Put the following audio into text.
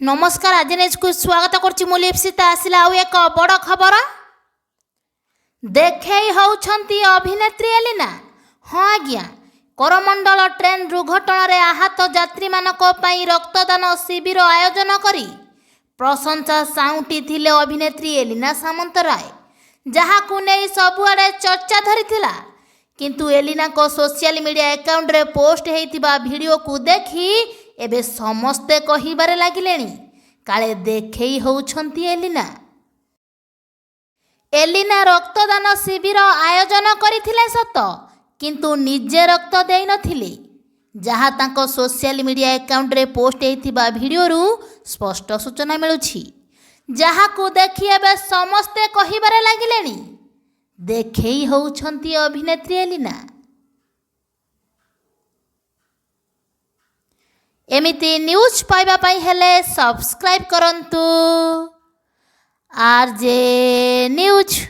नमस्कार आज न्यूज को स्वागत करछि मु लिप्सिता आसिला आउ एक बड़ खबर देखै होउछंती अभिनेत्री एलिना। हाँ आज्ञा करमंडल ट्रेन दुर्घटना रे आहत यात्री मानक पई रक्तदान शिविर आयोजन करी प्रशंसा साउंटी थिले अभिनेत्री एलिना सामंतराय, जहाकु नै सबुआडे चर्चा धरिथिला। किंतु एलिना को सोशल मीडिया अकाउंट रे पोस्ट हेइतिबा वीडियो को देखी एबे समस्ते कहिबारे लागिलेनी काले देखै होउछंती एलिना। एलिना रक्तदान शिविर आयोजन करिथिले सत, किंतु निजे रक्त देई नथिले, जहा तांको सोशल मीडिया अकाउंट रे पोस्ट हेइतिबा वीडियो रु स्पष्ट सूचना मिलुछि, जहाकु देखि एबे समस्ते कहिबारे लागिलेनी देखै होउछंती अभिनेत्री एलिना। एमिति न्यूज पाइबा पाई हेले सब्सक्राइब करंतु आरजे न्यूज।